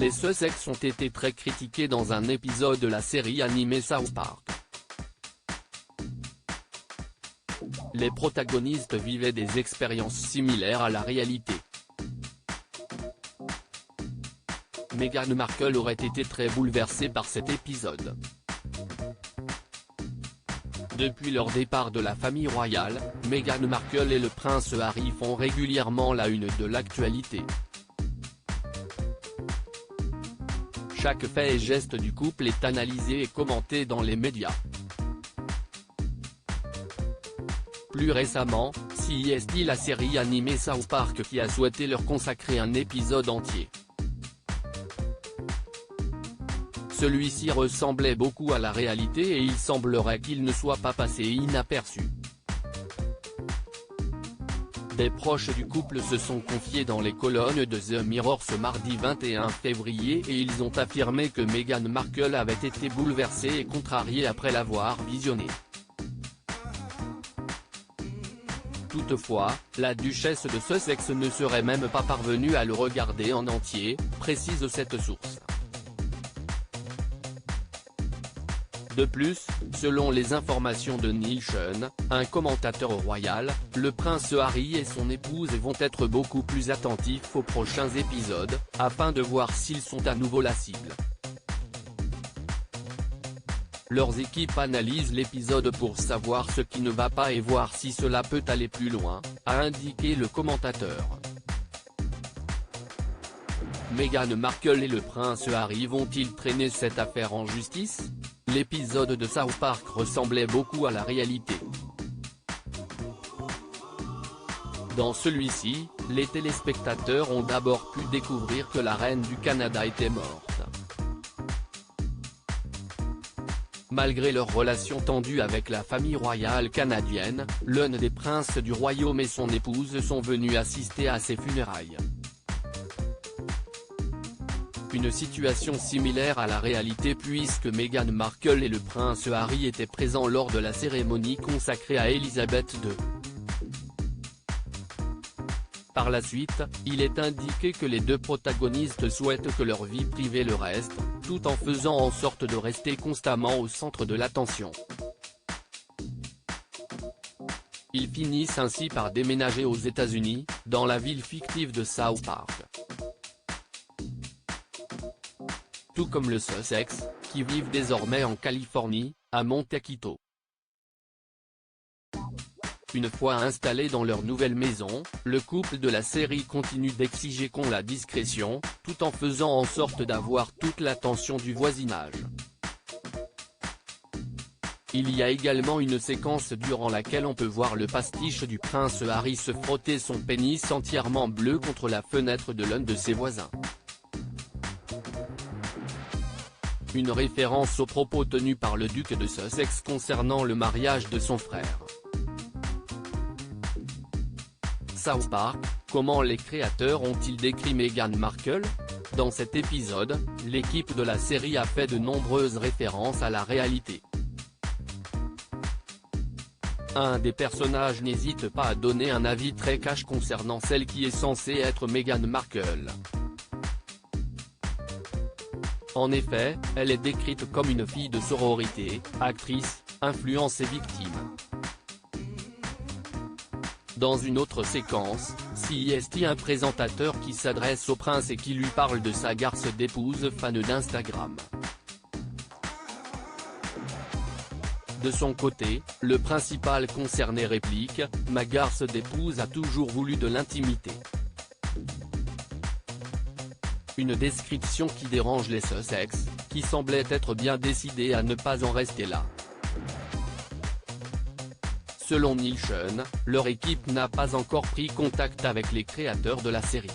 les Sussex ont été très critiqués dans un épisode de la série animée South Park. Les protagonistes vivaient des expériences similaires à la réalité. Meghan Markle aurait été très bouleversée par cet épisode. Depuis leur départ de la famille royale, Meghan Markle et le prince Harry font régulièrement la une de l'actualité. Chaque fait et geste du couple est analysé et commenté dans les médias. Plus récemment, c'est la série animée South Park qui a souhaité leur consacrer un épisode entier. Celui-ci ressemblait beaucoup à la réalité et il semblerait qu'il ne soit pas passé inaperçu. Des proches du couple se sont confiés dans les colonnes de The Mirror ce mardi 21 février et ils ont affirmé que Meghan Markle avait été bouleversée et contrariée après l'avoir visionné. Toutefois, la duchesse de Sussex ne serait même pas parvenue à le regarder en entier, précise cette source. De plus, selon les informations de Neil Sean, un commentateur royal, le prince Harry et son épouse vont être beaucoup plus attentifs aux prochains épisodes, afin de voir s'ils sont à nouveau la cible. Leurs équipes analysent l'épisode pour savoir ce qui ne va pas et voir si cela peut aller plus loin, a indiqué le commentateur. Meghan Markle et le prince Harry vont-ils traîner cette affaire en justice ? L'épisode de South Park ressemblait beaucoup à la réalité. Dans celui-ci, les téléspectateurs ont d'abord pu découvrir que la reine du Canada était morte. Malgré leur relation tendue avec la famille royale canadienne, l'un des princes du royaume et son épouse sont venus assister à ses funérailles. Une situation similaire à la réalité puisque Meghan Markle et le prince Harry étaient présents lors de la cérémonie consacrée à Elisabeth II. Par la suite, il est indiqué que les deux protagonistes souhaitent que leur vie privée le reste, tout en faisant en sorte de rester constamment au centre de l'attention. Ils finissent ainsi par déménager aux États-Unis, dans la ville fictive de South Park. Tout comme le Sussex, qui vivent désormais en Californie, à Montecito. Une fois installés dans leur nouvelle maison, le couple de la série continue d'exiger qu'on la discrétion, tout en faisant en sorte d'avoir toute l'attention du voisinage. Il y a également une séquence durant laquelle on peut voir le pastiche du prince Harry se frotter son pénis entièrement bleu contre la fenêtre de l'un de ses voisins. Une référence aux propos tenus par le duc de Sussex concernant le mariage de son frère. South Park, comment les créateurs ont-ils décrit Meghan Markle ? Dans cet épisode, l'équipe de la série a fait de nombreuses références à la réalité. Un des personnages n'hésite pas à donner un avis très cash concernant celle qui est censée être Meghan Markle. En effet, elle est décrite comme une fille de sororité, actrice, influence et victime. Dans une autre séquence, c'est un présentateur qui s'adresse au prince et qui lui parle de sa garce d'épouse fan d'Instagram. De son côté, le principal concerné réplique « Ma garce d'épouse a toujours voulu de l'intimité ». Une description qui dérange les Sussex, qui semblaient être bien décidés à ne pas en rester là. Selon Neil Sean, leur équipe n'a pas encore pris contact avec les créateurs de la série.